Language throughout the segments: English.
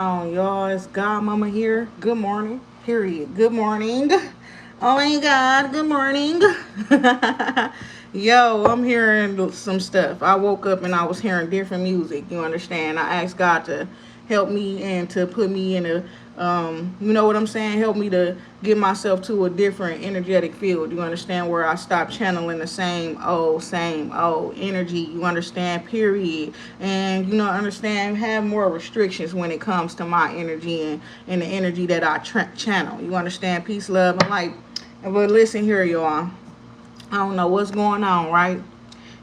Y'all, it's Godmama here. Good morning. Period. Good morning. Oh my God. Good morning. Yo, I'm hearing some stuff. I woke up and I was hearing different music. You understand? I asked God to help me and to put me in a, you know what I'm saying? Help me to get myself to a different energetic field. You understand? Where I stop channeling the same old energy. You understand? Period. And you know, understand, have more restrictions when it comes to my energy and the energy that I channel. You understand? Peace, love, and light. But listen here, y'all. I don't know what's going on, right?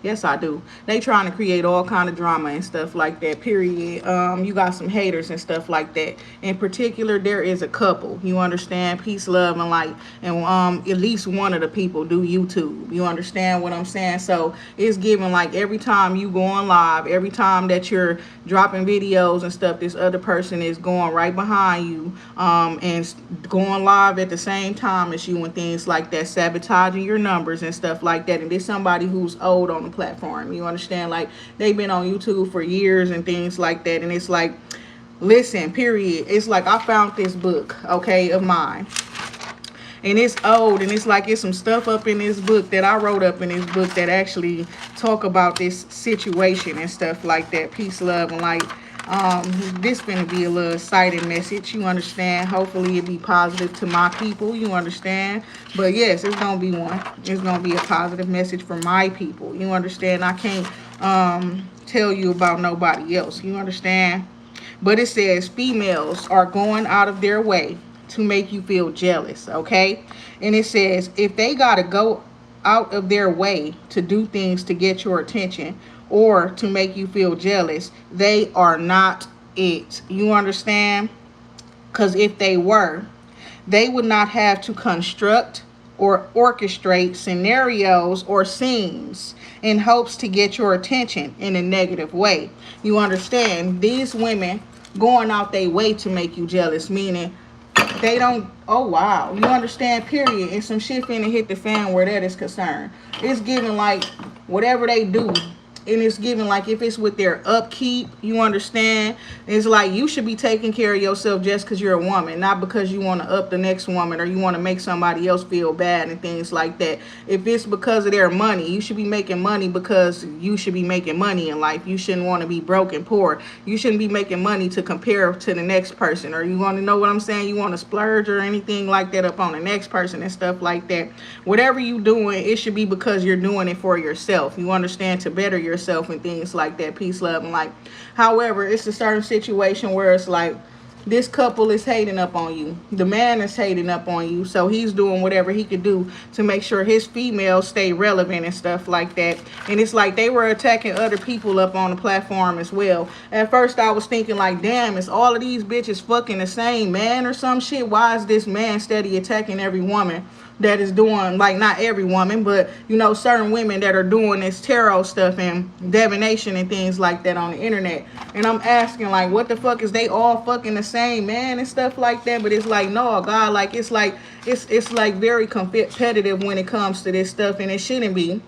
Yes, I do. They trying to create all kind of drama and stuff like that. Period. You got some haters and stuff like that. In particular, there is a couple. You understand? Peace, love, and light. And at least one of the people do YouTube. You understand what I'm saying? So it's given like every time you go on live, every time that you're dropping videos and stuff, this other person is going right behind you, and going live at the same time as you and things like that, sabotaging your numbers and stuff like that. And there's somebody who's old on the platform. You understand? Like they've been on YouTube for years and things like that. And it's like, listen, period. It's like I found this book, okay, of mine. And it's old, and it's like it's some stuff up in this book that I wrote up in this book that actually talk about this situation and stuff like that. Peace, love, and light. This gonna be a little exciting message. You understand? Hopefully it be positive to my people. You understand? But yes, it's gonna be one. It's gonna be a positive message for my people. You understand? I can't tell you about nobody else. You understand? But it says females are going out of their way to make you feel jealous, okay? And it says if they gotta go out of their way to do things to get your attention or to make you feel jealous, they are not it. You understand? Because if they were, they would not have to construct or orchestrate scenarios or scenes in hopes to get your attention in a negative way. You understand? These women going out their way to make you jealous, meaning they don't. Oh wow, you understand? Period. And some shit finna hit the fan where that is concerned. It's giving like whatever they do, and it's giving like if it's with their upkeep. You understand? It's like you should be taking care of yourself just because you're a woman, not because you want to up the next woman or you want to make somebody else feel bad and things like that. If it's because of their money, you should be making money because you should be making money in life. You shouldn't want to be broke and poor. You shouldn't be making money to compare to the next person, or you want to know what I'm saying? You want to splurge or anything like that up on the next person and stuff like that. Whatever you doing, it should be because you're doing it for yourself. You understand? To better yourself and things like that. Peace, love, and light. However, it's a certain situation where it's like this couple is hating up on you. The man is hating up on you, so he's doing whatever he could do to make sure his females stay relevant and stuff like that. And it's like they were attacking other people up on the platform as well. At first I was thinking like, damn, is all of these bitches fucking the same man or some shit? Why is this man steady attacking every woman that is doing, like, not every woman, but you know, certain women that are doing this tarot stuff and divination and things like that on the internet? And I'm asking like, what the fuck, is they all fucking the same man and stuff like that? But it's like, no, God, like it's like it's like very competitive when it comes to this stuff, and it shouldn't be.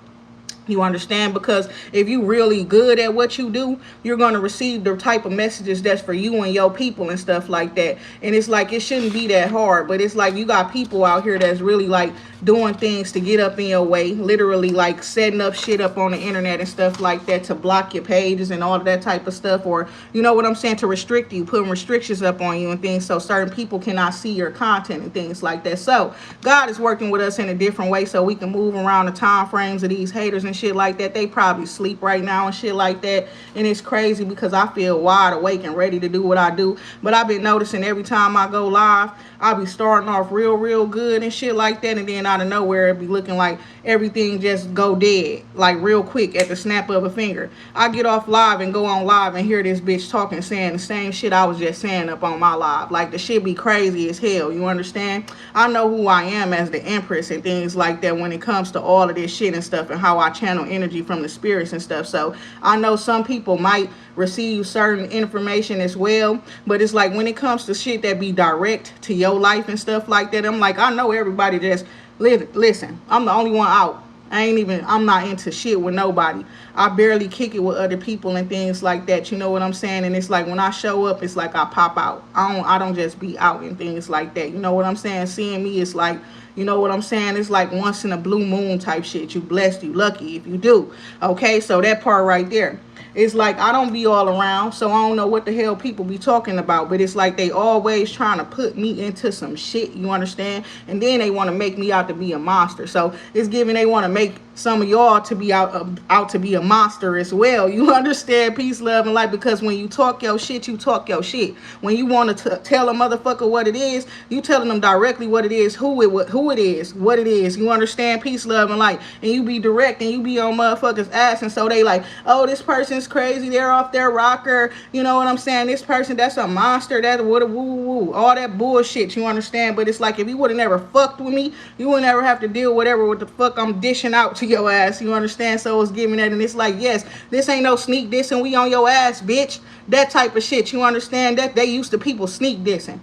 You understand? Because if you really good at what you do, you're going to receive the type of messages that's for you and your people and stuff like that. And it's like, it shouldn't be that hard, but it's like you got people out here that's really like doing things to get up in your way, literally like setting up shit up on the internet and stuff like that to block your pages and all of that type of stuff, or you know what I'm saying, to restrict you, putting restrictions up on you and things so certain people cannot see your content and things like that. So God is working with us in a different way so we can move around the time frames of these haters and shit like that. They probably sleep right now and shit like that, and it's crazy because I feel wide awake and ready to do what I do. But I've been noticing every time I go live, I'll be starting off real good and shit like that, and then out of nowhere it be looking like everything just go dead like real quick at the snap of a finger. I get off live and go on live and hear this bitch talking, saying the same shit I was just saying up on my live. Like the shit be crazy as hell. You understand? I know who I am as the Empress and things like that when it comes to all of this shit and stuff, and how I channel energy from the spirits and stuff. So I know some people might receive certain information as well, but it's like when it comes to shit that be direct to your life and stuff like that, I'm like, I know everybody just listen, I'm the only one out. I'm not into shit with nobody. I barely kick it with other people and things like that. You know what I'm saying? And it's like when I show up, it's like I pop out. I don't just be out and things like that. You know what I'm saying? Seeing me, it's like, you know what I'm saying? It's like once in a blue moon type shit. You blessed, you lucky if you do. Okay, so that part right there. It's like I don't be all around, so I don't know what the hell people be talking about. But it's like they always trying to put me into some shit, you understand? And then they want to make me out to be a monster. So it's giving they want to make some of y'all to be out to be a monster as well. You understand? Peace, love, and light. Because when you talk your shit, you talk your shit. When you want to tell a motherfucker what it is, you telling them directly what it is, who it is, what it is. You understand? Peace, love, and light. And you be direct and you be on motherfuckers' ass, and so they like, oh, this person's crazy, they're off their rocker. You know what I'm saying? This person, that's a monster. That would woo woo, all that bullshit. You understand? But it's like if you would have never fucked with me, you would never have to deal whatever with the fuck I'm dishing out to your ass. You understand? So it's giving that, and it's like, yes, this ain't no sneak dissing. We on your ass, bitch. That type of shit. You understand? That they used to people sneak dissing.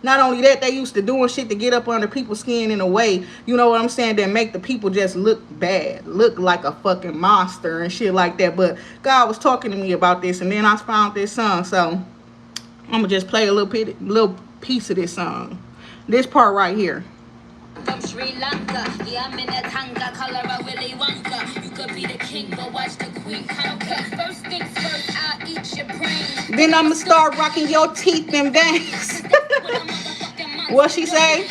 Not only that, they used to doing shit to get up under people's skin in a way, you know what I'm saying, that make the people just look bad, look like a fucking monster and shit like that. But God was talking to me about this, and then I found this song, so I'm gonna just play a little piece of this song. This part right here. From Sri Lanka, yeah, I'm in a tanga, color a Willy Wonka. You could be the king, but watch the queen conquer. First things first, I'll eat your brains. Then I'ma start rocking your teeth and bangs. What she say?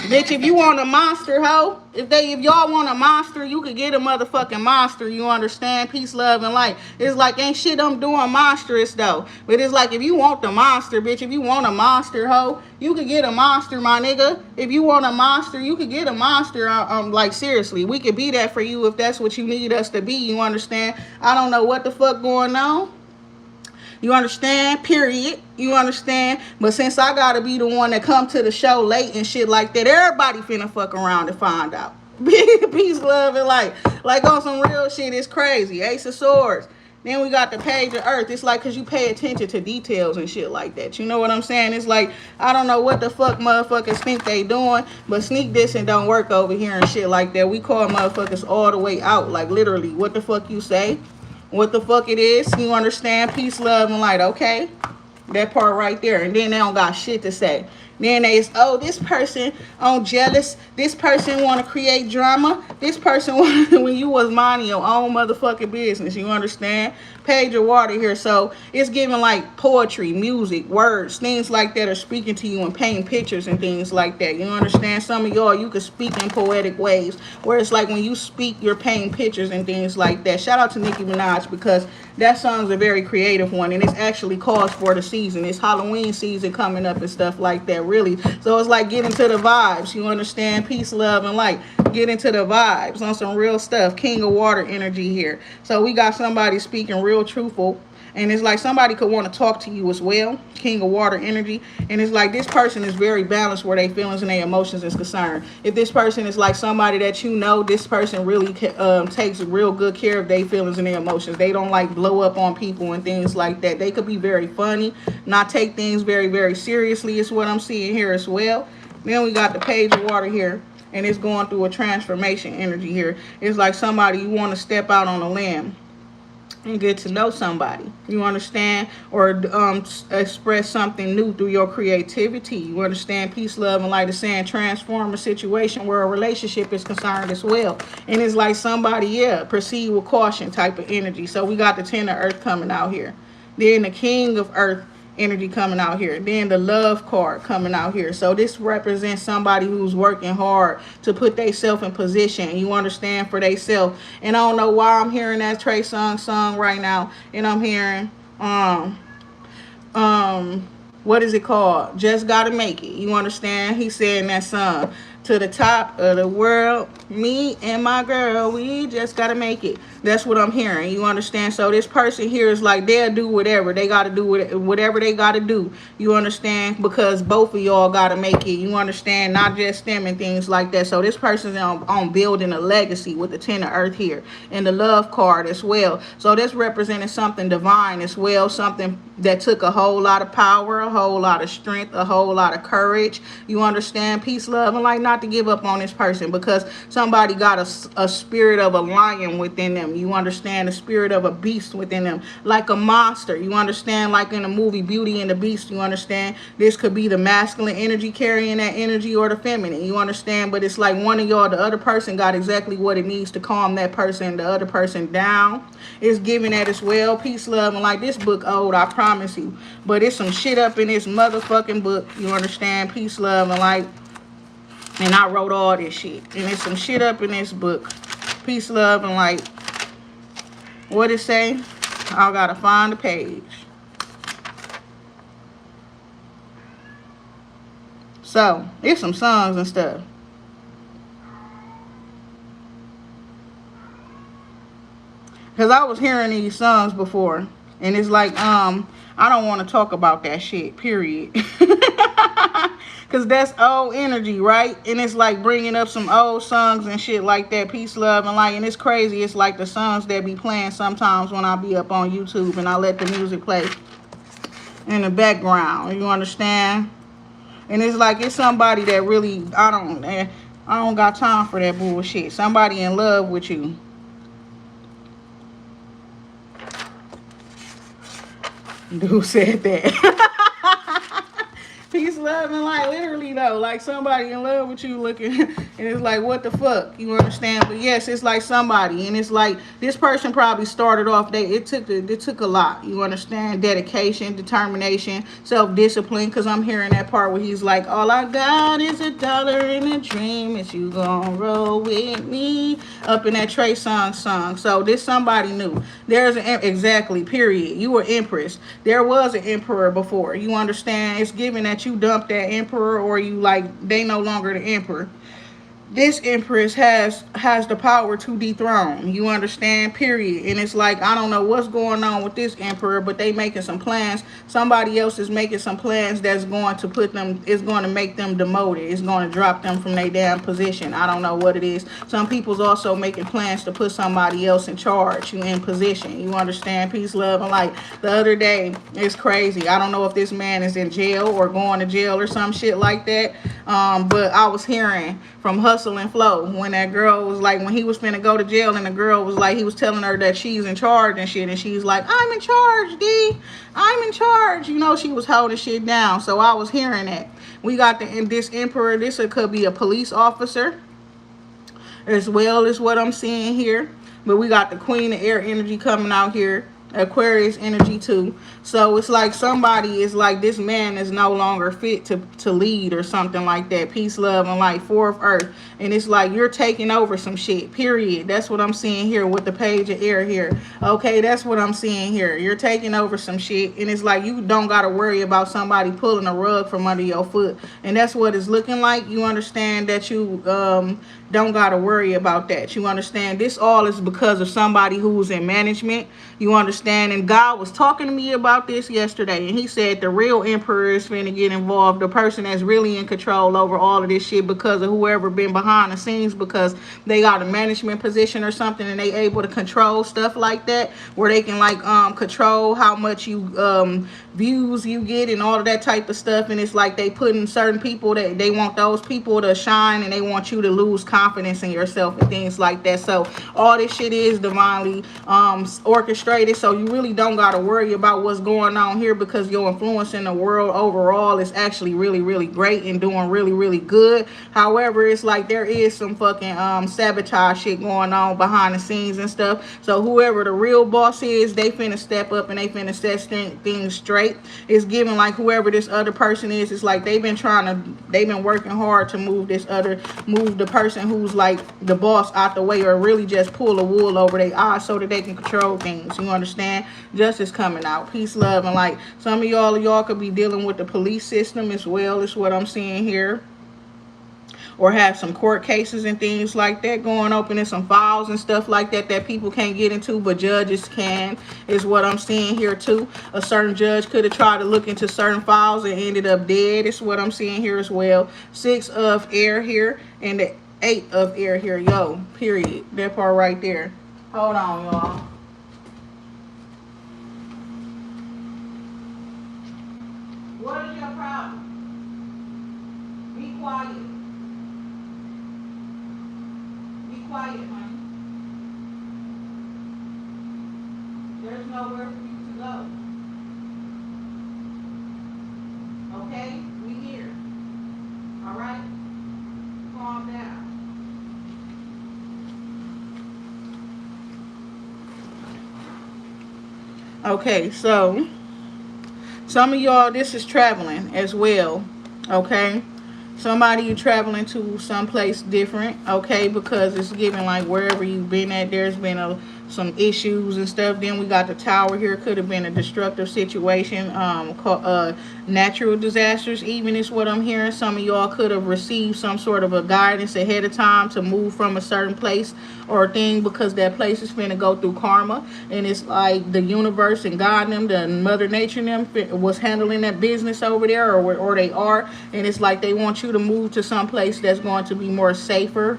Bitch, if you want a monster, hoe, if y'all want a monster, you could get a motherfucking monster. You understand? Peace, love, and light. It's like ain't shit I'm doing monstrous though. But it's like if you want the monster, bitch, if you want a monster, hoe, you could get a monster, my nigga. If you want a monster, you could get a monster. Like seriously, we could be that for you if that's what you need us to be. You understand? I don't know what the fuck going on. You understand? Period. You understand? But since I gotta be the one that come to the show late and shit like that, everybody finna fuck around and find out. Peace, love, and light. Like on some real shit, it's crazy. Ace of Swords. Then we got the Page of Earth. It's like because you pay attention to details and shit like that. You know what I'm saying? It's like, I don't know what the fuck motherfuckers think they doing, but sneak dissing don't work over here and shit like that. We call motherfuckers all the way out. Like literally, what the fuck you say? What the fuck it is? You understand? Peace, love, and light. Okay? That part right there. And then they don't got shit to say. Then they is, oh, this person jealous. This person want to create drama. This person want when you was minding your own motherfucking business. You understand? Page of Water here. So it's giving like poetry, music, words, things like that are speaking to you and painting pictures and things like that. You understand? Some of y'all, you can speak in poetic ways. Where it's like when you speak, you're painting pictures and things like that. Shout out to Nicki Minaj because that song's a very creative one. And it's actually calls for the season. It's Halloween season coming up and stuff like that. Really. So it's like get into the vibes. You understand? Peace, love, and light. Get into the vibes on some real stuff. King of Water energy here. So we got somebody speaking real truthful. And it's like somebody could want to talk to you as well. King of Water energy. And it's like this person is very balanced where their feelings and their emotions is concerned. If this person is like somebody that you know, this person really takes real good care of their feelings and their emotions. They don't like blow up on people and things like that. They could be very funny, not take things very, very seriously is what I'm seeing here as well. Then we got the Page of Water here. And it's going through a transformation energy here. It's like somebody you want to step out on a limb and get to know somebody, you understand, or express something new through your creativity. You understand? Peace, love, and light is saying transform a situation where a relationship is concerned as well. And it's like somebody, yeah, proceed with caution type of energy. So we got the Ten of Earth coming out here. Then the King of Earth energy coming out here. Then the Love card coming out here. So this represents somebody who's working hard to put themselves in position. You understand? For themselves. And I don't know why I'm hearing that Trey Songz song right now. And I'm hearing what is it called? Just Gotta Make It. You understand? He said in that song, to the top of the world, Me and my girl, we just gotta make it. That's what I'm hearing. You understand? So this person here is like they'll do whatever they gotta do, whatever they gotta do. You understand? Because both of y'all gotta make it. You understand? Not just them and things like that. So this person's on building a legacy with the Ten of Earth here and the Love card as well. So this representing something divine as well, something that took a whole lot of power, a whole lot of strength, a whole lot of courage. You understand? Peace, love, and like not to give up on this person because somebody got a spirit of a lion within them. You understand? The spirit of a beast within them, like a monster. You understand? Like in the movie Beauty and the Beast. You understand? This could be the masculine energy carrying that energy or the feminine. You understand? But it's like one of y'all, the other person got exactly what it needs to calm that person, the other person down. It's giving that as well. Peace, love, and like this book old, I promise you. But it's some shit up in this motherfucking book. You understand? Peace, love, and like, and I wrote all this shit. And there's some shit up in this book. Peace, love, and like, what it say? I gotta find the page. So, it's some songs and stuff. Because I was hearing these songs before. And it's like, I don't want to talk about that shit, period. Because that's old energy, right? And it's like bringing up some old songs and shit like that. Peace, love, and like, and it's crazy. It's like the songs that be playing sometimes when I be up on YouTube and I let the music play in the background. You understand? And it's like, it's somebody that really, I don't got time for that bullshit. Somebody in love with you. Dude said that. Peace, love, and like literally though, like somebody in love with you looking, and it's like, what the fuck? You understand? But yes, it's like somebody, and it's like this person probably started off. It took a lot. You understand? Dedication, determination, self-discipline. Cause I'm hearing that part where he's like, all I got is $1 in a dream. Is you gonna roll with me? Up in that Trey Songz song. So this somebody new. There's an exactly period. You were empress. There was an emperor before. You understand? It's given that you dumped that emperor, or you like they no longer the emperor. This empress has the power to dethrone. You understand? Period. And it's like, I don't know what's going on with this emperor, but they making some plans. Somebody else is making some plans that's going to put them, it's going to make them demoted. It's going to drop them from their damn position. I don't know what it is. Some people's also making plans to put somebody else in charge, you in position. You understand? Peace, love, and like the other day, it's crazy. I don't know if this man is in jail or going to jail or some shit like that. But I was hearing from Hustle and Flow when that girl was like, when he was finna go to jail, and the girl was like, he was telling her that she's in charge and shit, and she's like, I'm in charge, D, I'm in charge. You know, she was holding shit down. So I was hearing that. We got this emperor. This could be a police officer as well as what I'm seeing here. But we got the Queen of Air energy coming out here. Aquarius energy too. So it's like somebody is like, this man is no longer fit to lead or something like that. Peace, love, and like Fourth Earth. And it's like you're taking over some shit, period. That's what I'm seeing here with the Page of Air here. Okay, that's what I'm seeing here. You're taking over some shit, and it's like you don't got to worry about somebody pulling a rug from under your foot. And that's what it's looking like. You understand that you don't got to worry about that. You understand? This all is because of somebody who's in management. You understand? And God was talking to me about this yesterday, and he said the real emperor is finna get involved, the person that's really in control over all of this shit, because of whoever been behind the scenes, because they got a management position or something, and they able to control stuff like that, where they can like control how much you views you get and all of that type of stuff. And it's like they put in certain people that they want those people to shine, and they want you to lose confidence in yourself and things like that. So all this shit is divinely orchestrated. So you really don't got to worry about what's going on here, because your influence in the world overall is actually really, really great and doing really, really good. However, it's like there is some fucking sabotage shit going on behind the scenes and stuff. So whoever the real boss is, they finna step up and they finna set things straight. It's given like whoever this other person is, it's like they've been working hard to move the person who's like the boss out the way, or really just pull the wool over their eyes so that they can control things. You understand? Justice coming out. Peace, love, and like some of y'all could be dealing with the police system as well, is what I'm seeing here. or have some court cases and things like that going, opening some files and stuff like that that people can't get into, but judges can, is what I'm seeing here too. A certain judge could have tried to look into certain files and ended up dead, is what I'm seeing here as well. 6 of air here and the 8 of air here. Yo, period. That part right there. Hold on, y'all. What is your problem? Be quiet. Be quiet, honey. There's nowhere for you to go. Okay? We here. Alright? Calm down. Okay, so some of y'all, this is traveling as well. Okay? Somebody you traveling to someplace different, okay, because it's giving like wherever you've been at, there's been some issues and stuff. Then we got the tower here. Could have been a destructive situation, natural disasters even, is what I'm hearing. Some of y'all could have received some sort of a guidance ahead of time to move from a certain place or thing, because that place is finna go through karma, and it's like the universe and God and them, the mother nature and them was handling that business over there, or they are, and it's like they want you to move to some place that's going to be more safe for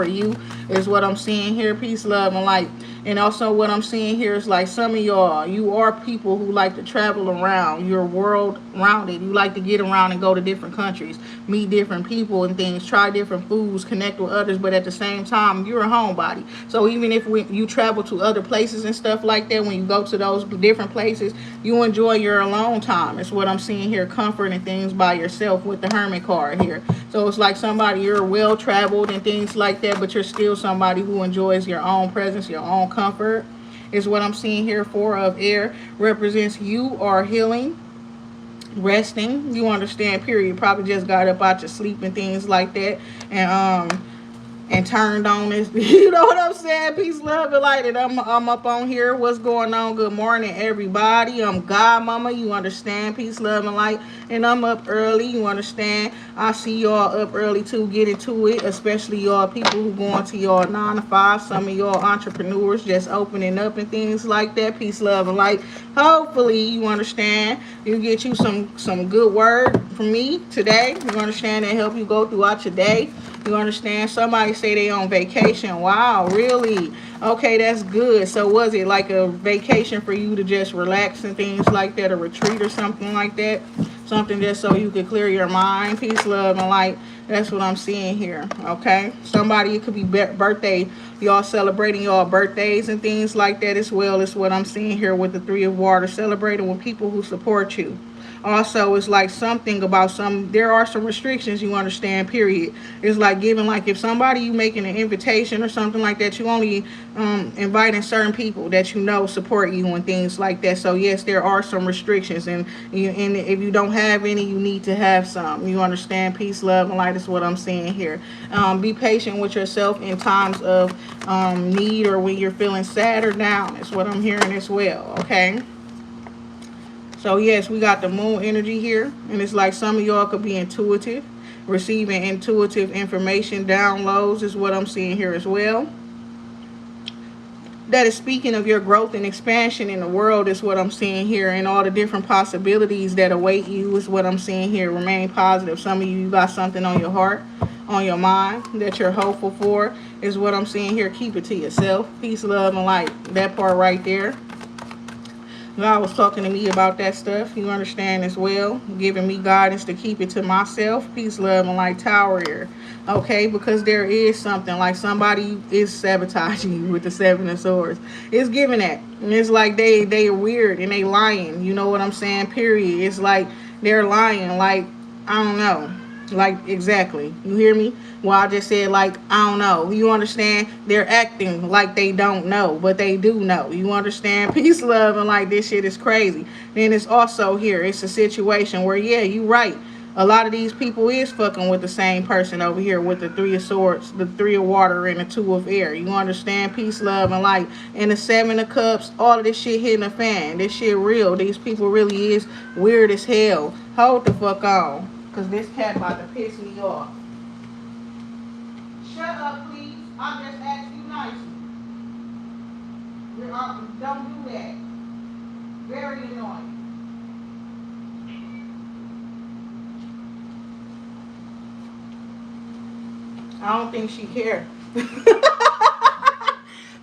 you, is what I'm seeing here. Peace, love, and light. And also what I'm seeing here is like some of y'all, you are people who like to travel around. You're world rounded. You like to get around and go to different countries, meet different people and things, try different foods, connect with others, but at the same time, you're a homebody. So even if you travel to other places and stuff like that, when you go to those different places, you enjoy your alone time. It's what I'm seeing here, comfort and things by yourself with the Hermit card here. So it's like somebody, you're well traveled and things like that, but you're still somebody who enjoys your own presence, your own comfort, is what I'm seeing here. 4 of air represents you are healing, resting. You understand, period. You probably just got up out your sleep and things like that, and turned on this. You know what I'm saying? Peace, love, and light. And I'm up on here. What's going on? Good morning, everybody. I'm Godmama. You understand? Peace, love, and light. And I'm up early. You understand? I see y'all up early too. Get into it, especially y'all people who going to y'all 9 to 5. Some of y'all entrepreneurs just opening up and things like that. Peace, love, and light. Hopefully, you understand. You get you some good word from me today. You understand, and help you go throughout your day. You understand? Somebody say they on vacation. Wow, really? Okay, that's good. So was it like a vacation for you to just relax and things like that, a retreat or something like that? Something just so you could clear your mind. Peace, love, and light. That's what I'm seeing here. Okay? Somebody, it could be birthday. Y'all celebrating y'all birthdays and things like that as well, is what I'm seeing here with the 3 of water. Celebrating with people who support you. Also, it's like something about there are some restrictions, you understand, period. It's like giving, like if somebody you making an invitation or something like that, you only inviting certain people that you know support you and things like that. So yes, there are some restrictions, and if you don't have any, you need to have some. You understand? Peace, love, and light is what I'm seeing here. Be patient with yourself in times of need, or when you're feeling sad or down, is what I'm hearing as well. Okay? So yes, we got the moon energy here, and it's like some of y'all could be intuitive, receiving intuitive information, downloads, is what I'm seeing here as well. That is speaking of your growth and expansion in the world, is what I'm seeing here, and all the different possibilities that await you, is what I'm seeing here. Remain positive. Some of you got something on your heart, on your mind, that you're hopeful for, is what I'm seeing here. Keep it to yourself. Peace, love, and light. That part right there. God was talking to me about that stuff, you understand, as well, giving me guidance to keep it to myself. Peace, love, and light. Tower here. Okay, because there is something like somebody is sabotaging you with the 7 of swords. It's giving that. And it's like they are weird and they lying. You know what I'm saying? Period. It's like they're lying. Like, I don't know. Like, exactly. You hear me? Well, I just said, like, I don't know. You understand? They're acting like they don't know, but they do know. You understand? Peace, love, and like, this shit is crazy. Then it's also here. It's a situation where, yeah, you right. A lot of these people is fucking with the same person over here with the 3 of swords, the 3 of water, and the 2 of air. You understand? Peace, love, and light. And the 7 of cups, all of this shit hitting the fan. This shit real. These people really is weird as hell. Hold the fuck on. Because this cat about to piss me off. Shut up, please. I just asked you nicely. Don't do that. Very annoying. I don't think she cared.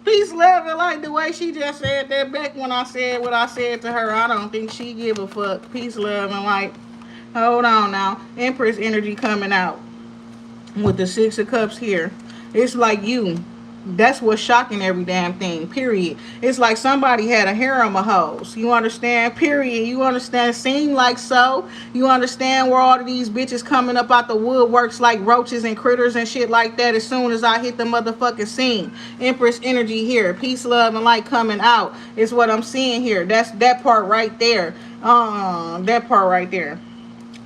Peace, love, and like the way she just said that back when I said what I said to her. I don't think she give a fuck. Peace, love, and like. Hold on now. Empress energy coming out with the Six of Cups here. It's like you. That's what's shocking every damn thing, period. It's like somebody had a harem of hoes. You understand? Period. You understand? Seem like so. You understand where all of these bitches coming up out the woodworks like roaches and critters and shit like that as soon as I hit the motherfucking scene. Empress energy here. Peace, love, and light coming out. Is what I'm seeing here. That's that part right there. That part right there.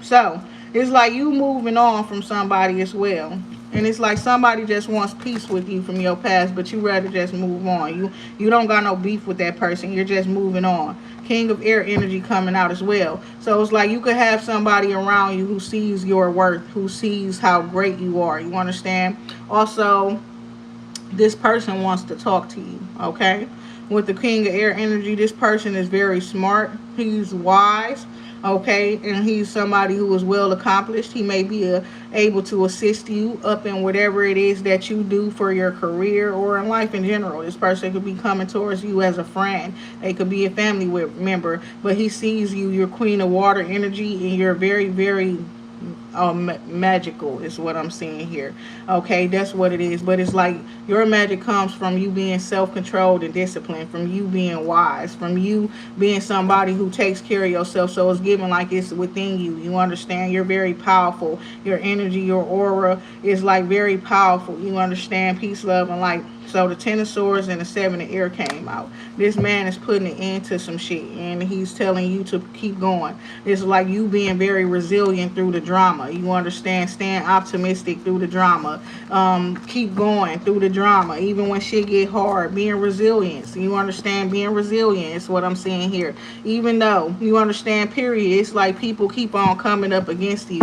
So it's like you moving on from somebody as well. And it's like somebody just wants peace with you from your past, but you rather just move on. You don't got no beef with that person. You're just moving on. King of air energy coming out as well. So it's like you could have somebody around you who sees your worth, who sees how great you are. You understand? Also, this person wants to talk to you, okay? With the king of air energy, this person is very smart. He's wise, okay? And he's somebody who is well accomplished. He may be able to assist you up in whatever it is that you do for your career or in life in general. This person could be coming towards you as a friend. They could be a family member, but he sees you, you're queen of water energy, and you're very, very magical is what I'm seeing here. Okay, that's what it is. But it's like your magic comes from you being self-controlled and disciplined, from you being wise, from you being somebody who takes care of yourself. So it's given like it's within you. You understand? You're very powerful. Your energy, your aura is like very powerful. You understand? Peace, love, and light. So the Ten of Swords and the Seven of Air came out. This man is putting an end to some shit, and he's telling you to keep going. It's like you being very resilient through the drama. You understand? Staying optimistic through the drama. Keep going through the drama, even when shit get hard. Being resilient. You understand? Being resilient is what I'm saying here. Even though you understand, period. It's like people keep on coming up against you.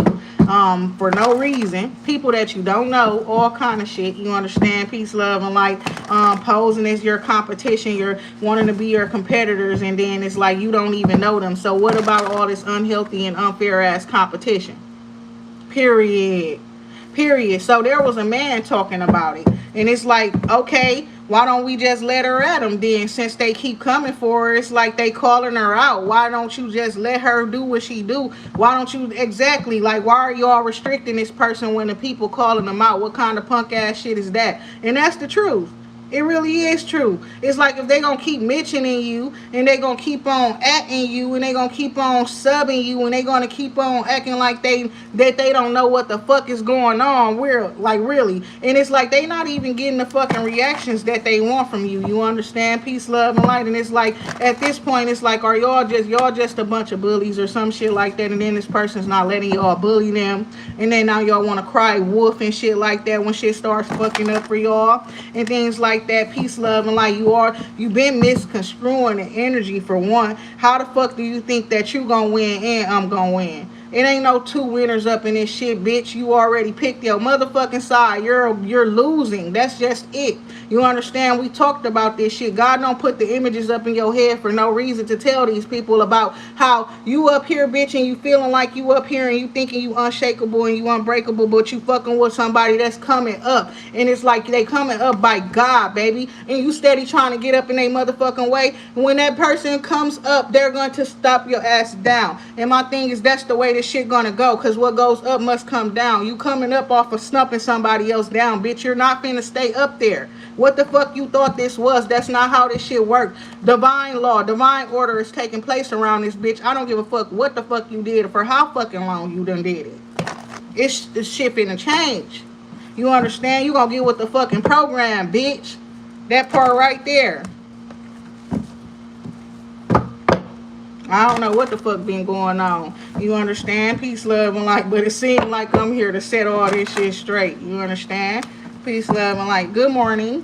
For no reason. People that you don't know, all kind of shit. You understand? Peace, love, and light. Posing as your competition, you're wanting to be your competitors, and then it's like you don't even know them. So what about all this unhealthy and unfair ass competition? Period. Period. So there was a man talking about it, and it's like, okay, why don't we just let her at them then? Since they keep coming for her, it's like they calling her out. Why don't you just let her do what she do? Why don't you exactly like? Why are y'all restricting this person when the people calling them out? What kind of punk ass shit is that? And that's the truth. It really is true. It's like if they gonna keep mentioning you and they gonna keep on acting you and they gonna keep on subbing you and they gonna keep on acting like they don't know what the fuck is going on. We're like really, and it's like they not even getting the fucking reactions that they want from you. You understand? Peace, love, and light. And it's like at this point, it's like are y'all just a bunch of bullies or some shit like that? And then this person's not letting y'all bully them, and then now y'all want to cry wolf and shit like that when shit starts fucking up for y'all and things like that. Peace, love, and like you've been misconstruing the energy for one. How the fuck do you think that you gonna win and I'm gonna win? It ain't no two winners up in this shit, bitch. You already picked your motherfucking side. You're losing. That's just it. You understand? We talked about this shit. God don't put the images up in your head for no reason to tell these people about how you up here, bitch, and you feeling like you up here and you thinking you unshakable and you unbreakable, but you fucking with somebody that's coming up. And it's like they coming up by God, baby. And you steady trying to get up in a motherfucking way. When that person comes up, they're going to stop your ass down. And my thing is that's the way this shit gonna go, because what goes up must come down. You coming up off of snuffing somebody else down, bitch. You're not finna stay up there. What the fuck you thought this was? That's not how this shit works. Divine law, divine order is taking place around this bitch. I don't give a fuck what the fuck you did or for how fucking long you done did it. It's shit finna change. You understand? You gonna get with the fucking program, bitch. That part right there. I don't know what the fuck been going on. You understand? Peace, love, and light. But it seems like I'm here to set all this shit straight. You understand? Peace, love, and light. Good morning.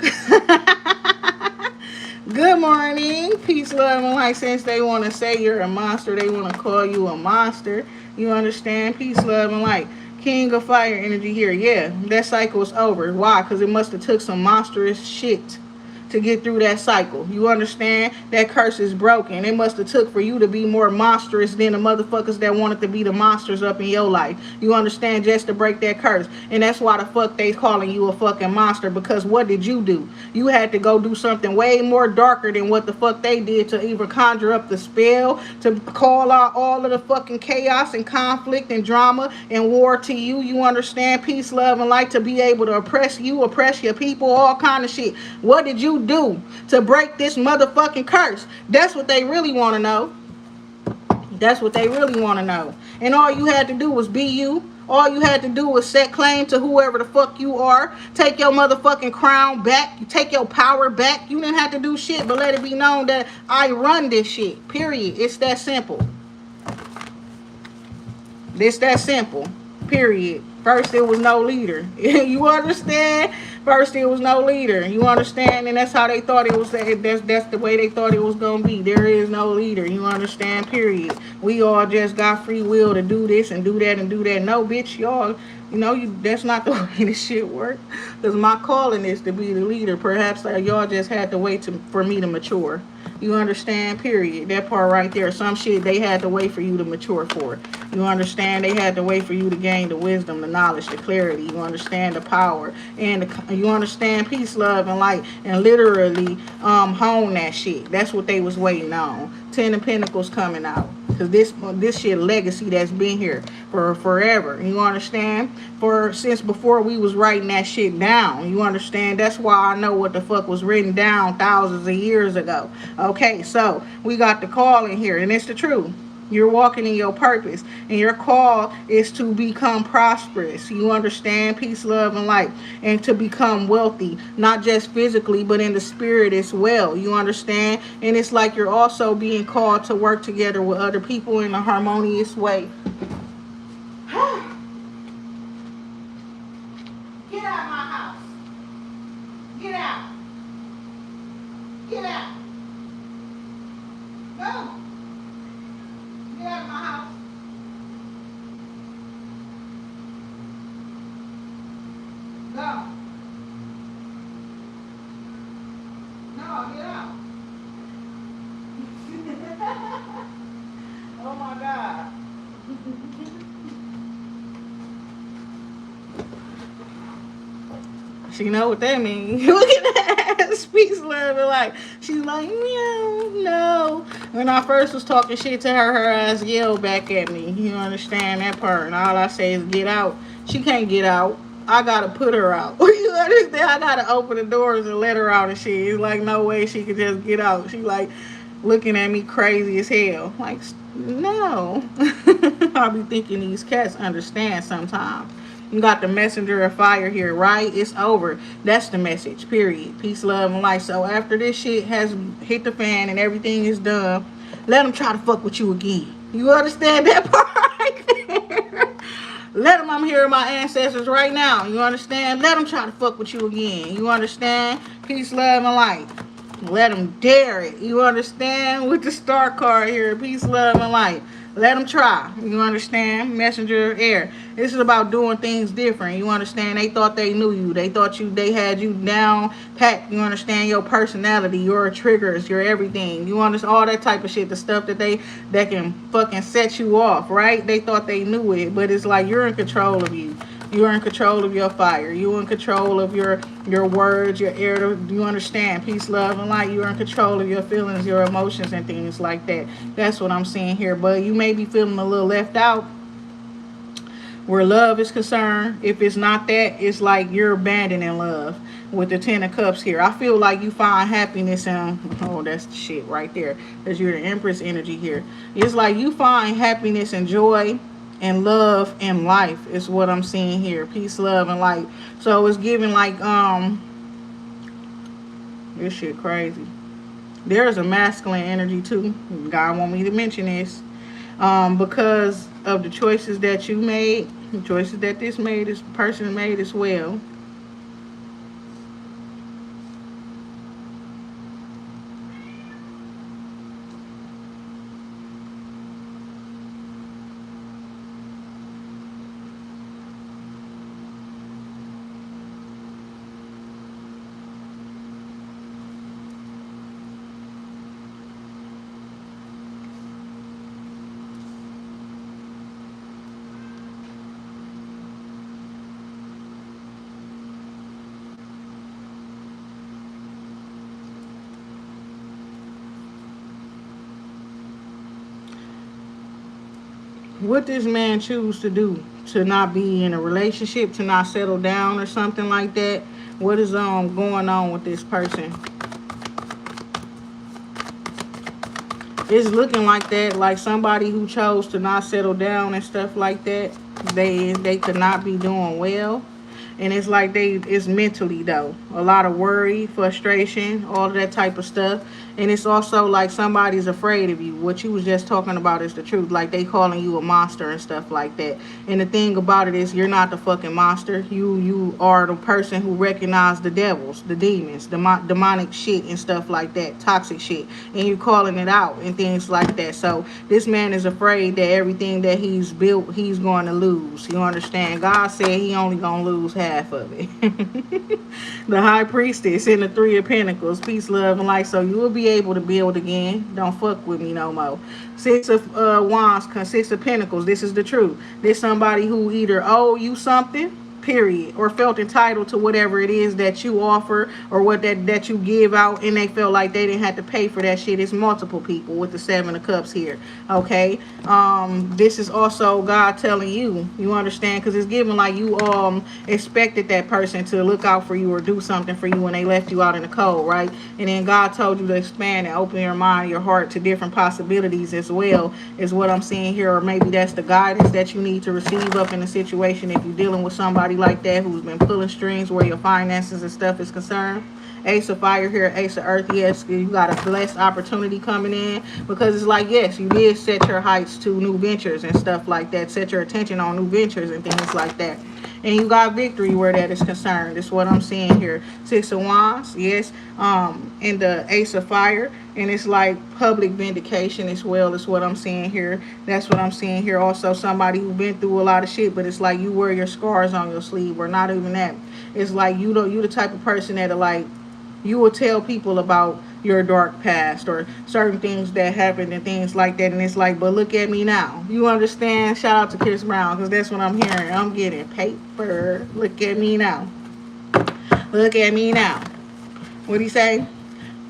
Good morning. Peace, love, and light. Since they want to say you're a monster, they want to call you a monster. You understand? Peace, love, and light. King of fire energy here. Yeah, that cycle is over. Why? Because it must have took some monstrous shit to get through that cycle. You understand? That curse is broken. It must have took for you to be more monstrous than the motherfuckers that wanted to be the monsters up in your life. You understand? Just to break that curse. And that's why the fuck they calling you a fucking monster. Because what did you do? You had to go do something way more darker than what the fuck they did to even conjure up the spell, to call out all of the fucking chaos and conflict and drama and war to you. You understand? Peace, love, and light, to be able to oppress you, oppress your people, all kind of shit. What did you do to break this motherfucking curse? That's what they really want to know. That's what they really want to know. And all you had to do was be you. All you had to do was set claim to whoever the fuck you are. Take your motherfucking crown back. You take your power back. You didn't have to do shit, but let it be known that I run this shit. Period. It's that simple. It's that simple. Period. First, there was no leader. You understand? First, there was no leader. You understand? And that's how they thought it was. That's the way they thought it was going to be. There is no leader. You understand? Period. We all just got free will to do this and do that and do that. No, bitch, y'all. You know, that's not the way this shit works. Because my calling is to be the leader. Perhaps y'all just had to wait for me to mature. You understand? Period. That part right there. Some shit they had to wait for you to mature for. You understand? They had to wait for you to gain the wisdom, the knowledge, the clarity. You understand the power. And you understand peace, love, and light. And literally hone that shit. That's what they was waiting on. 10 of Pentacles coming out. Because this shit legacy that's been here for forever. You understand? Since before we was writing that shit down. You understand? That's why I know what the fuck was written down thousands of years ago. Okay, so we got the call in here. And it's the truth. You're walking in your purpose. And your call is to become prosperous. You understand? Peace, love, and light. And to become wealthy. Not just physically, but in the spirit as well. You understand? And it's like you're also being called to work together with other people in a harmonious way. Get out of my house. Get out. Get out. Go. Get out of my house. Go. No, get out. Oh my God. She know what that means. Look at that. Speaks love and like. She's like, meow, no. When I first was talking shit to her ass yelled back at me. You understand that part? And all I say is get out. She can't get out. I gotta put her out. You understand? I gotta open the doors and let her out and shit. It's like no way she could just get out. She like looking at me crazy as hell. Like, no. I'll be thinking these cats understand sometimes. You got the messenger of fire here, right? It's over. That's the message, period. Peace, love, and light. So after this shit has hit the fan and everything is done, let them try to fuck with you again. You understand that part right there? Let them, I'm hearing my ancestors right now. You understand? Let them try to fuck with you again. You understand? Peace, love, and light. Let them dare it. You understand? With the star card here, peace, love, and light. Let them try. You understand? Messenger of air. This is about doing things different. You understand? They thought they knew you. They thought they had you down pat. You understand? Your personality, your triggers, your everything. You understand? All that type of shit. The stuff that can fucking set you off, right? They thought they knew it, but it's like you're in control of you. You're in control of your fire. You're in control of your words, your air. You understand? Peace, love, and light. You're in control of your feelings, your emotions, and things like that. That's what I'm seeing here. But you may be feeling a little left out where love is concerned. If it's not that, it's like you're abandoning love with the 10 of cups here. I feel like you find happiness in, oh, that's the shit right there. Because you're the Empress energy here. It's like you find happiness and joy and love and life is what I'm seeing here. Peace, love, and light. So it's giving like this shit crazy. There's a masculine energy too. God want me to mention this. Because of the choices that you made, the choices that this person made as well. what this man choose to do, to not be in a relationship, to not settle down or something like that. What is going on with this person? It's looking like that, like somebody who chose to not settle down and stuff like that. They could not be doing well. And it's like it's mentally though, a lot of worry, frustration, all of that type of stuff. And it's also like somebody's afraid of you. What you was just talking about is the truth. Like they calling you a monster and stuff like that. And the thing about it is, you're not the fucking monster. You are the person who recognized the devils, the demons, the demonic shit and stuff like that, toxic shit, and you calling it out and things like that. So this man is afraid that everything that he's built, he's going to lose. You understand? God said he only gonna lose half of it. The high priestess in the Three of Pentacles, peace, love, and light. So you will be able to build again. Don't fuck with me no more. Six of Wands, Six of Pentacles. This is the truth. There's somebody who either owe you something, period, or felt entitled to whatever it is that you offer or what that you give out, and they felt like they didn't have to pay for that shit. It's multiple people with the Seven of Cups here. Okay, this is also God telling you, you understand, because it's given like you expected that person to look out for you or do something for you when they left you out in the cold, right? And then God told you to expand and open your mind, your heart to different possibilities as well, is what I'm seeing here. Or maybe that's the guidance that you need to receive up in the situation if you're dealing with somebody like that who's been pulling strings where your finances and stuff is concerned. Ace of Fire here, Ace of Earth. Yes, you got a blessed opportunity coming in, because it's like, yes, you did set your heights to new ventures and stuff like that, set your attention on new ventures and things like that, and you got victory where that is concerned. That's what I'm seeing here. Six of Wands, yes, and the Ace of Fire, and it's like public vindication as well is what I'm seeing here. That's what I'm seeing here. Also, somebody who's been through a lot of shit, but it's like you wear your scars on your sleeve, or not even that. It's like you the type of person that are like, you will tell people about your dark past or certain things that happened and things like that. And it's like, but look at me now. You understand? Shout out to Chris Brown, because that's what I'm hearing. I'm getting paper. Look at me now. Look at me now. What'd he say?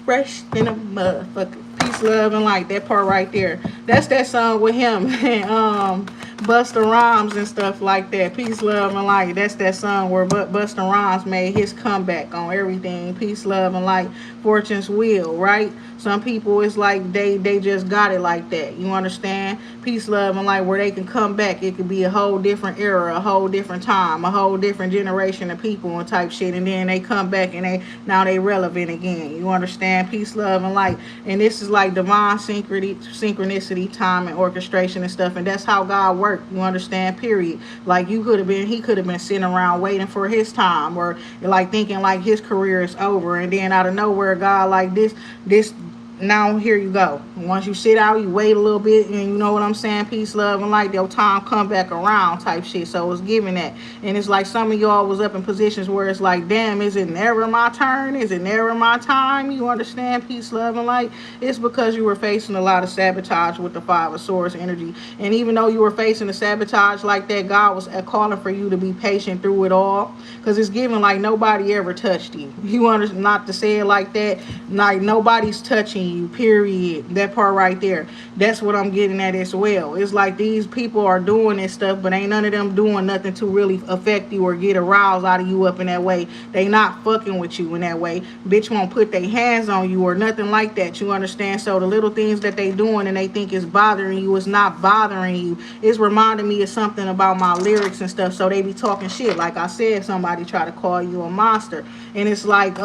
Fresh in a motherfucker. Peace, love, and light. That part right there. That's that song with him and Busta Rhymes and stuff like that. Peace, love, and light. That's that song where Busta Rhymes made his comeback on everything. Peace, love, and light. Fortune's wheel, right? Some people, it's like they just got it like that. You understand? Peace, love, and light, where they can come back. It could be a whole different era, a whole different time, a whole different generation of people and type shit. And then they come back and now they relevant again. You understand? Peace, love, and light. And this is like divine synchronicity, time, and orchestration and stuff. And that's how God worked. You understand? Period. Like he could have been sitting around waiting for his time, or like thinking like his career is over, and then out of nowhere, God like this now here you go. Once you sit out, you wait a little bit, and you know what I'm saying, peace, love, and light, your time come back around type shit. So it's giving that. And it's like some of y'all was up in positions where it's like, damn, is it never my turn? Is it never my time? You understand, peace, love, and light? It's because you were facing a lot of sabotage with the Five of Swords energy. And even though you were facing the sabotage like that, God was calling for you to be patient through it all, because it's giving like nobody ever touched you. You understand? Not to say it like that, like nobody's touching you, period. That part right there, that's what I'm getting at as well. It's like these people are doing this stuff, but ain't none of them doing nothing to really affect you or get aroused out of you up in that way. They not fucking with you in that way. Bitch won't put their hands on you or nothing like that. You understand? So the little things that they doing and they think is bothering you is not bothering you. It's reminding me of something about my lyrics and stuff. So they be talking shit. Like I said, somebody try to call you a monster, and it's like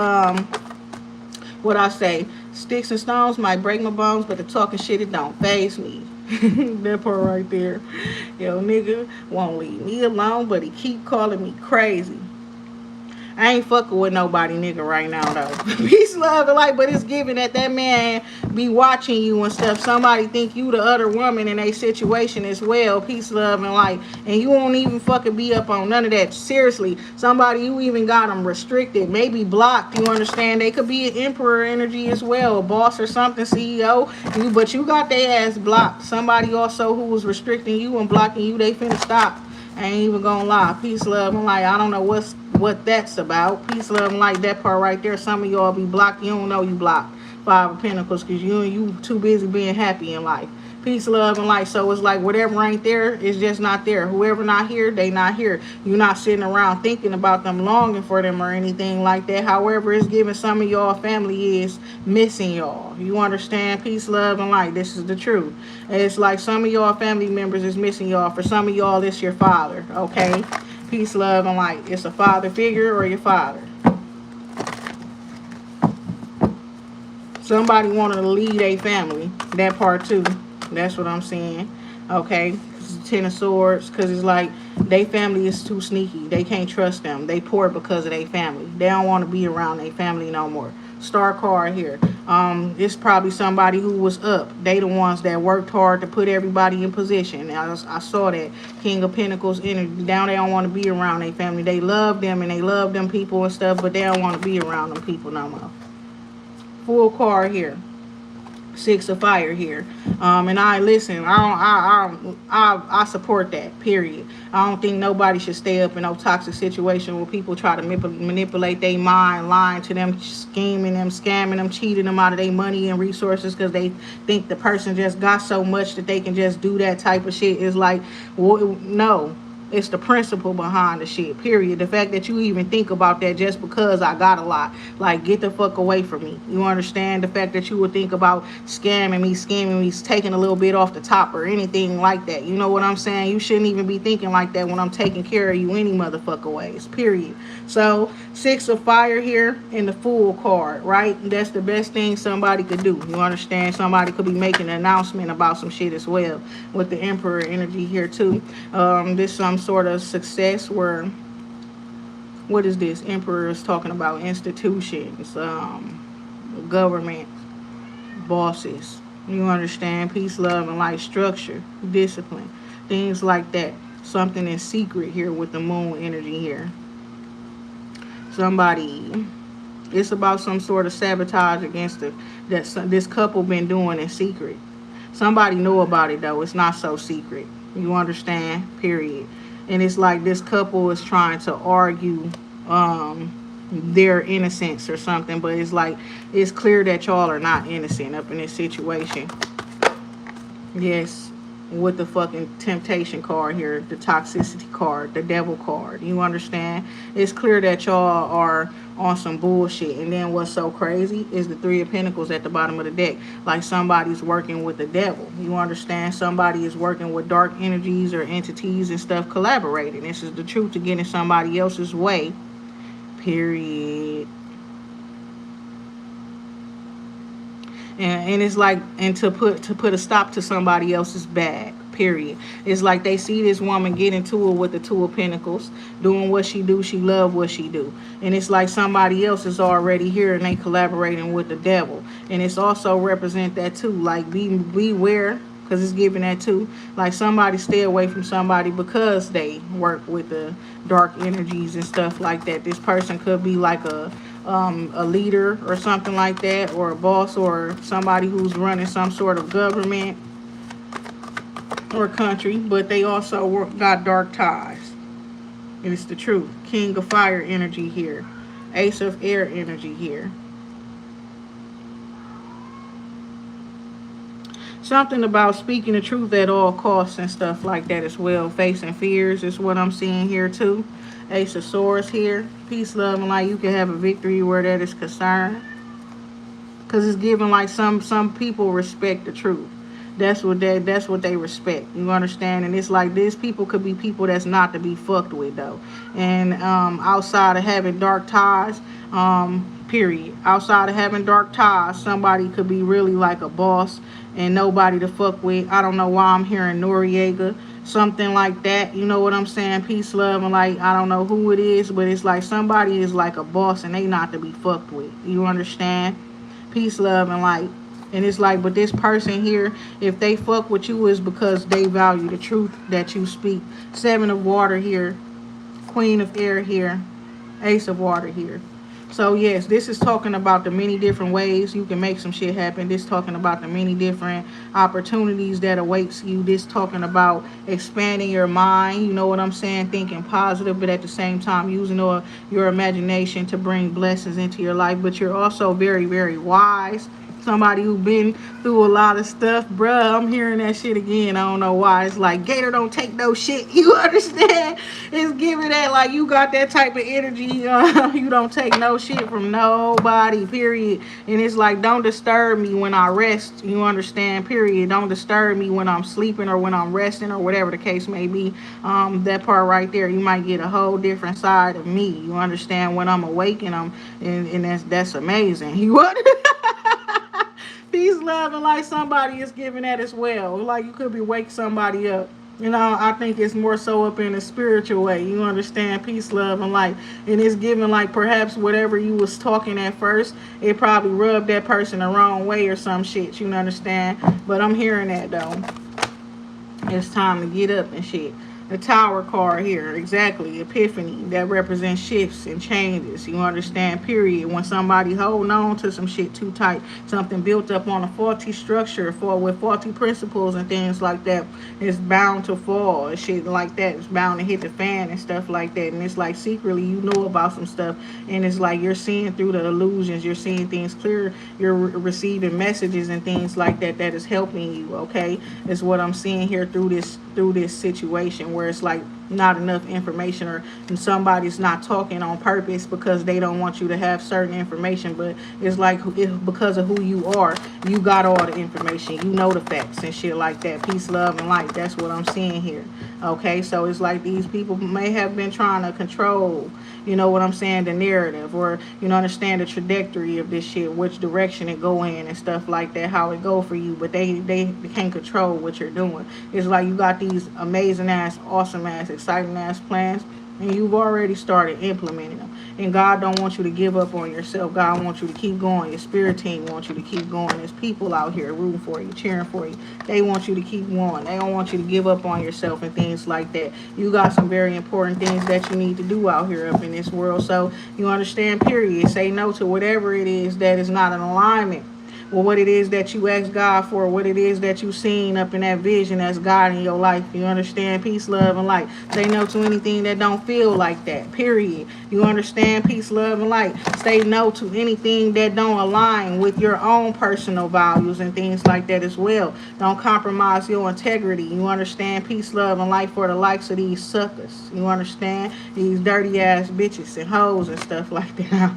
what I say, sticks and stones might break my bones, but the talking shit, it don't faze me. That part right there. Yo, nigga won't leave me alone, but he keep calling me crazy. I ain't fucking with nobody, nigga, right now, though. Peace, love, and light, but it's given that man be watching you and stuff. Somebody think you the other woman in a situation as well. Peace, love, and light. And you won't even fucking be up on none of that. Seriously, somebody you even got them restricted, maybe blocked. You understand? They could be an emperor energy as well, a boss or something, CEO. But you got their ass blocked. Somebody also who was restricting you and blocking you, they finna stop. I ain't even gonna lie. Peace, love, and light. I don't know what that's about. Peace, love, and light. That part right there. Some of y'all be blocked. You don't know you blocked. Five of Pentacles, because you too busy being happy in life. Peace, love, and light. So it's like whatever ain't there is just not there. Whoever not here, they not here. You're not sitting around thinking about them, longing for them or anything like that. However, it's giving some of y'all family is missing y'all. You understand? Peace, love, and light. This is the truth. And it's like some of y'all family members is missing y'all. For some of y'all, it's your father. Okay? Peace, love, and light. It's a father figure or your father. Somebody wanted to lead a family. That part too. That's what I'm saying. Okay. Ten of Swords. Because it's like their family is too sneaky. They can't trust them. They poor because of their family. They don't want to be around their family no more. Star card here. It's probably somebody who was up. They the ones that worked hard to put everybody in position. I saw that. King of Pentacles energy. Now they don't want to be around their family. They love them and they love them people and stuff, but they don't want to be around them people no more. Full card here. Six of Fire here. And I listen, I support that, period. I don't think nobody should stay up in no toxic situation where people try to manipulate their mind, lying to them, scheming them, scamming them, cheating them out of their money and resources because they think the person just got so much that they can just do that type of shit. Is like, well, no. It's the principle behind the shit, period. The fact that you even think about that just because I got a lot. Like, get the fuck away from me. You understand? The fact that you would think about scamming me, taking a little bit off the top or anything like that. You know what I'm saying? You shouldn't even be thinking like that when I'm taking care of you any motherfucker ways, period. So, Six of Fire here in the Fool card, right? That's the best thing somebody could do. You understand? Somebody could be making an announcement about some shit as well with the Emperor energy here too. This some sort of success where, what is this? Emperor is talking about institutions, government, bosses. You understand? Peace, love, and light, structure, discipline, things like that. Something in secret here with the Moon energy here. Somebody, it's about some sort of sabotage against that this couple been doing in secret. Somebody know about it though. It's not so secret. You understand? Period. And it's like this couple is trying to argue their innocence or something, but it's like it's clear that y'all are not innocent up in this situation. Yes. With the fucking temptation card here, the toxicity card, the devil card. You understand? It's clear that y'all are on some bullshit. And then what's so crazy is the Three of Pentacles at the bottom of the deck. Like somebody's working with the devil. You understand? Somebody is working with dark energies or entities and stuff, collaborating. This is the truth to get in somebody else's way. Period. And it's like, and to put a stop to somebody else's bag, period. It's like they see this woman get into it with the Two of Pentacles, doing what she do, she love what she do. And it's like somebody else is already here and they collaborating with the devil. And it's also represent that too, like beware, because it's giving that too. Like somebody stay away from somebody because they work with the dark energies and stuff like that. This person could be like a leader or something like that, or a boss, or somebody who's running some sort of government or country, but they also got dark ties. And it's the truth. King of Fire energy here. Ace of Air energy here. Something about speaking the truth at all costs and stuff like that as well. Facing fears is what I'm seeing here too. Ace of Swords here. Peace, love, and light. You can have a victory where that is concerned. Because it's given like some people respect the truth. That's what they respect. You understand? And it's like these people could be people that's not to be fucked with though. And outside of having dark ties, period. Outside of having dark ties, somebody could be really like a boss and nobody to fuck with. I don't know why I'm hearing Noriega. Something like that. You know what I'm saying? Peace, love, and light. I don't know who it is, but it's like somebody is like a boss and they not to be fucked with. You understand? Peace, love, and light. And it's like, but this person here, if they fuck with you, is because they value the truth that you speak. Seven of Water here. Queen of Air here. Ace of Water here. So yes, this is talking about the many different ways you can make some shit happen. This talking about the many different opportunities that awaits you. This talking about expanding your mind. You know what I'm saying? Thinking positive, but at the same time using your imagination to bring blessings into your life. But you're also very, very wise. somebody who been through a lot of stuff, bruh. I'm hearing that shit again. I don't know why. It's like Gator don't take no shit. You understand? It's giving that like you got that type of energy. You don't take no shit from nobody. Period. And it's like don't disturb me when I rest. You understand? Period. Don't disturb me when I'm sleeping or when I'm resting or whatever the case may be. That part right there, you might get a whole different side of me. You understand? When I'm awake and that's amazing. You what? Peace, love, and like somebody is giving that as well. Like you could be wake somebody up. I think it's more so up in a spiritual way. You understand? Peace, love, and light. And it's giving like perhaps whatever you was talking at first, it probably rubbed that person the wrong way or some shit. You understand? But I'm hearing that though. It's time to get up and shit. The Tower card here, exactly, Epiphany, that represents shifts and changes. You understand, period. When somebody holding on to some shit too tight, something built up on a faulty structure with faulty principles and things like that, it's bound to fall and shit like that. It's bound to hit the fan and stuff like that. And it's like secretly you know about some stuff, and it's like you're seeing through the illusions, you're seeing things clear, you're receiving messages and things like that that is helping you. Okay, is what I'm seeing here through this situation where it's like not enough information or and somebody's not talking on purpose because they don't want you to have certain information, but it's like because of who you are, you got all the information, you know the facts and shit like that. Peace, love, and light. That's what I'm seeing here. Okay, so it's like these people may have been trying to control, you know what I'm saying, the narrative, or understand the trajectory of this shit, which direction it go in and stuff like that, how it go for you, but they can't control what you're doing. It's like you got these amazing ass, awesome ass, exciting ass plans, and you've already started implementing them. And God don't want you to give up on yourself. God wants you to keep going. Your spirit team wants you to keep going. There's people out here rooting for you, cheering for you. They want you to keep going. They don't want you to give up on yourself and things like that. You got some very important things that you need to do out here up in this world. So you understand, period. Say no to whatever it is that is not in alignment with what it is that you ask God for, what it is that you seen up in that vision that's God in your life. You understand? Peace, love, and light. Say no to anything that don't feel like that, period. You understand? Peace, love, and light. Say no to anything that don't align with your own personal values and things like that as well. Don't compromise your integrity. You understand? Peace, love, and light for the likes of these suckers. You understand? These dirty ass bitches and hoes and stuff like that.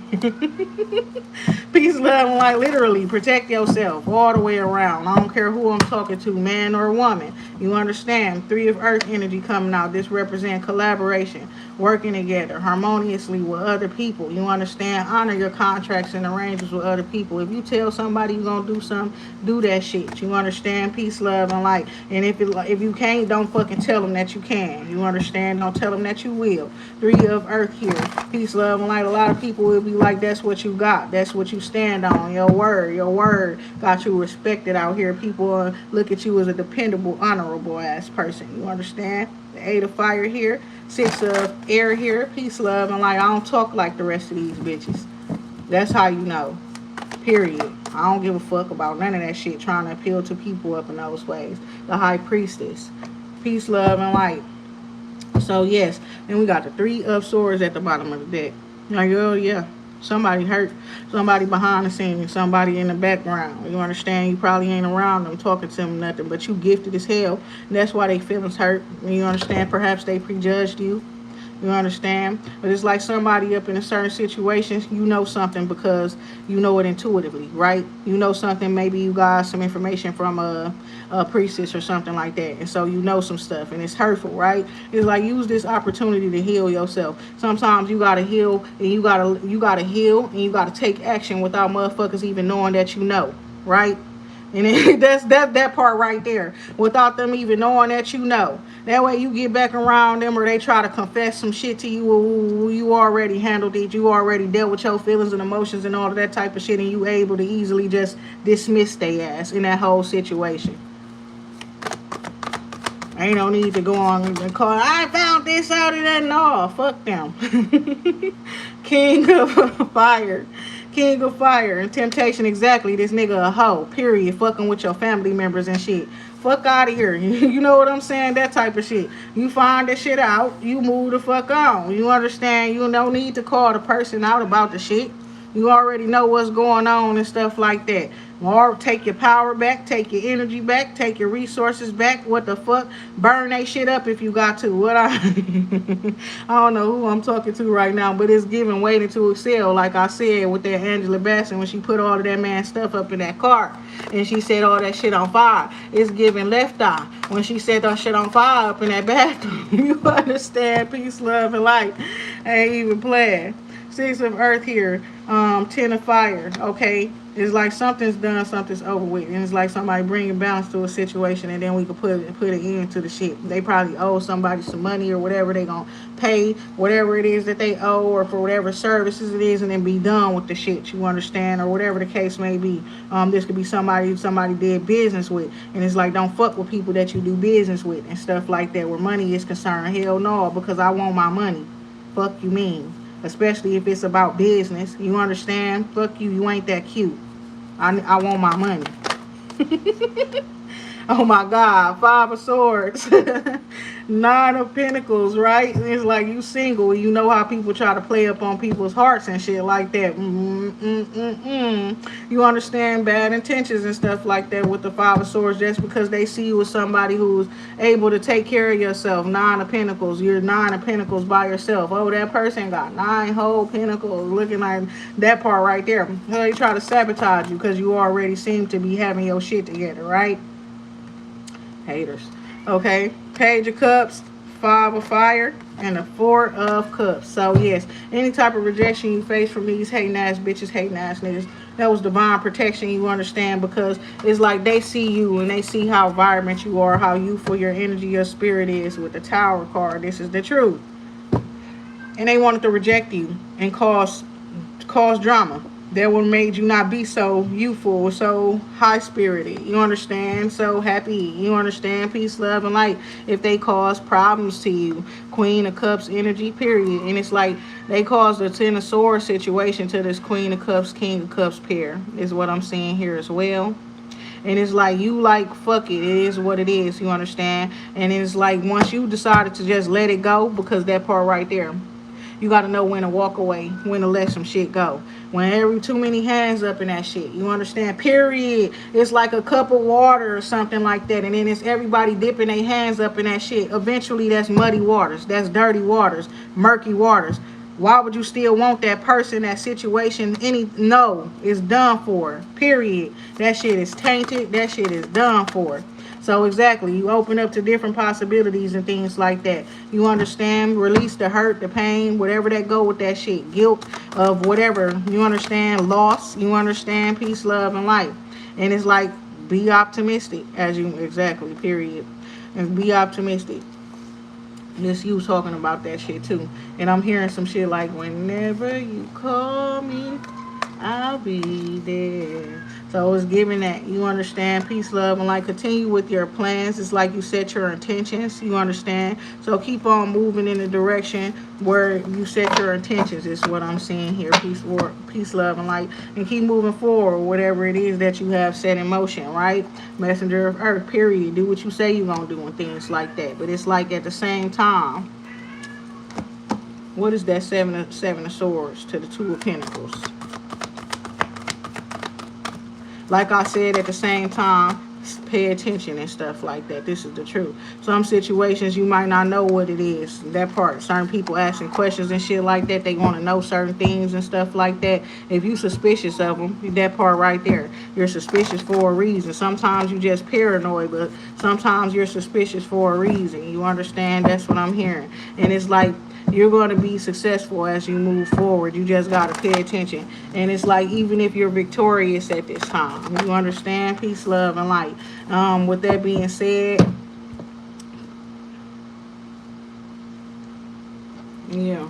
Peace, love, and light. Literally protect yourself all the way around. I don't care who I'm talking to, man or woman. You understand? 3 of Earth energy coming out. This represents collaboration, working together harmoniously with other people. You understand? Honor your contracts and arrangements with other people. If you tell somebody you're gonna do something, do that shit. You understand? Peace, love, and light. And if you can't, don't fucking tell them that you can. You understand? Don't tell them that you will. 3 of Earth here. Peace, love, and light. A lot of people will be like, that's what you got. That's what you stand on. Your word got you respected out here. People look at you as a dependable, honorable ass person. You understand? The 8 of Fire here. 6 of Air here. Peace, love, and light. I don't talk like the rest of these bitches. That's how you know. Period. I don't give a fuck about none of that shit trying to appeal to people up in those ways. The High Priestess. Peace, love, and light. So yes, then we got the 3 of Swords at the bottom of the deck. Like, oh yeah, somebody hurt, somebody behind the scenes, somebody in the background. You understand? You probably ain't around them talking to them nothing, but you gifted as hell. And that's why they feelings hurt. You understand? Perhaps they prejudged you. You understand? But it's like somebody up in a certain situation, you know something because you know it intuitively, right? You know something, maybe you got some information from a priestess or something like that. And so you know some stuff and it's hurtful, right? It's like use this opportunity to heal yourself. Sometimes you gotta heal and you gotta heal and you gotta take action without motherfuckers even knowing that you know, right? And that's that part right there. Without them even knowing that you know. That way you get back around them or they try to confess some shit to you. You already handled it. You already dealt with your feelings and emotions and all of that type of shit. And you able to easily just dismiss their ass in that whole situation. Ain't no need to go on and call, I found this out of that. No, fuck them. King of Fire. King of Fire and Temptation, exactly. This nigga a hoe, period. Fucking with your family members and shit. Fuck out of here. You know what I'm saying? That type of shit. You find that shit out, you move the fuck on. You understand? You don't need to call the person out about the shit. You already know what's going on and stuff like that. Or take your power back, take your energy back, take your resources back. What the fuck? Burn that shit up if you got to. What I I don't know who I'm talking to right now, but it's giving waiting to excel, like I said with that Angela Bassett when she put all of that man's stuff up in that cart and she set all that shit on fire. It's giving Left Eye when she set that shit on fire up in that bathroom. You understand? Peace, love, and light. I ain't even playing. Six of Earth here, 10 of Fire. Okay, it's like something's done, something's over with, and it's like somebody bringing balance to a situation, and then we can put an end to the shit. They probably owe somebody some money or whatever. They gonna pay whatever it is that they owe, or for whatever services it is, and then be done with the shit. You understand, or whatever the case may be. This could be somebody did business with, and it's like don't fuck with people that you do business with and stuff like that. Where money is concerned, hell no, because I want my money. Fuck you mean? Especially if it's about business. You understand? Fuck you, you ain't that cute. I want my money. Oh my God, 5 of Swords. 9 of Pentacles, right? It's like you single. You know how people try to play up on people's hearts and shit like that. You understand? Bad intentions and stuff like that with the 5 of Swords just because they see you as somebody who's able to take care of yourself. 9 of Pentacles. You're 9 of Pentacles by yourself. Oh, that person got 9 whole Pentacles. Looking like that part right there. So they try to sabotage you because you already seem to be having your shit together, right? Haters. Okay, Page of Cups, 5 of Fire, and the 4 of Cups. So yes, any type of rejection you face from these hating ass bitches, hating ass niggas, that was divine protection. You understand? Because it's like they see you and they see how vibrant you are, how youthful your energy, your spirit is. With the Tower card, this is the truth, and they wanted to reject you and cause drama. That would made you not be so youthful, so high-spirited. You understand? So happy. You understand? Peace, love, and light. If they cause problems to you. Queen of Cups energy, period. And it's like they caused a 10 of Swords situation to this Queen of Cups, King of Cups pair. Is what I'm seeing here as well. And it's like you like fuck it is what it is. You understand? And it's like once you decided to just let it go, because that part right there, you got to know when to walk away, when to let some shit go. When too many hands up in that shit. You understand? Period. It's like a cup of water or something like that. And then it's everybody dipping their hands up in that shit. Eventually, that's muddy waters. That's dirty waters. Murky waters. Why would you still want that person, that situation? No, it's done for. Period. That shit is tainted. That shit is done for. So exactly, you open up to different possibilities and things like that. You understand? Release the hurt, the pain, whatever that go with that shit. Guilt of whatever. You understand? Loss. You understand? Peace, love, and light. And it's like, be optimistic. Exactly, period. And be optimistic. This you talking about that shit too. And I'm hearing some shit like, whenever you call me, I'll be there. So it's giving that. You understand? Peace, love, and light. Continue with your plans. It's like you set your intentions. You understand? So keep on moving in the direction where you set your intentions is what I'm seeing here. Peace, love, and light. And keep moving forward, whatever it is that you have set in motion, right? Messenger of Earth, period. Do what you say you're going to do and things like that. But it's like at the same time, what is that seven of Swords to the 2 of Pentacles? Like I said, at the same time, pay attention and stuff like that. This is the truth. Some situations you might not know what it is. That part, certain people asking questions and shit like that. They want to know certain things and stuff like that. If you suspicious of them, that part right there, you're suspicious for a reason. Sometimes you just paranoid, but sometimes you're suspicious for a reason. You understand? That's what I'm hearing. And it's like, you're going to be successful as you move forward. You just got to pay attention. And it's like, even if you're victorious at this time, you understand? Peace, love, and light. With that being said, yeah,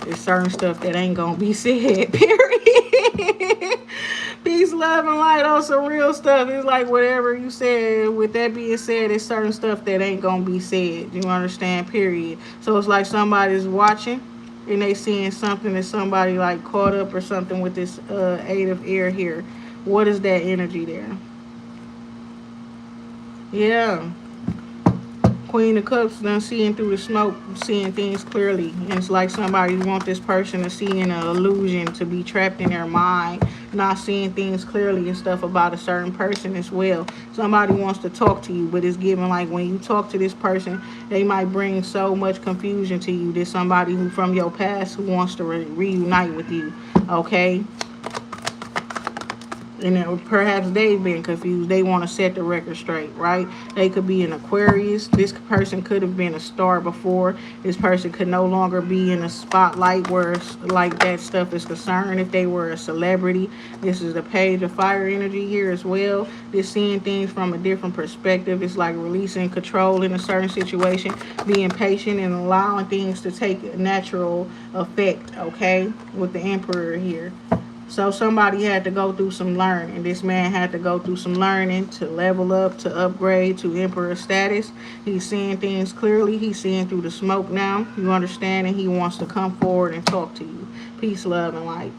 there's certain stuff that ain't going to be said, period. Peace, love, and light on some real stuff. It's like whatever you said. With that being said, there's certain stuff that ain't gonna be said. You understand? Period. So it's like somebody's watching and they seeing something that somebody like caught up or something with this 8 of Air here. What is that energy there? Yeah. Queen of Cups done seeing through the smoke, seeing things clearly. And it's like somebody want this person to see in an illusion, to be trapped in their mind, not seeing things clearly and stuff about a certain person as well. Somebody wants to talk to you, but it's given like when you talk to this person, they might bring so much confusion to you. There's somebody who from your past who wants to reunite with you, okay? And perhaps they've been confused. They want to set the record straight, right? They could be an Aquarius. This person could have been a star before. This person could no longer be in a spotlight where like that stuff is concerned. If they were a celebrity, this is the Page of Fire energy here as well. This seeing things from a different perspective. It's like releasing control in a certain situation, being patient and allowing things to take a natural effect, okay? With the Emperor here. So somebody had to go through some learning. This man had to go through some learning to level up, to upgrade to emperor status. He's seeing things clearly. He's seeing through the smoke now. You understand? And he wants to come forward and talk to you. Peace, love, and light.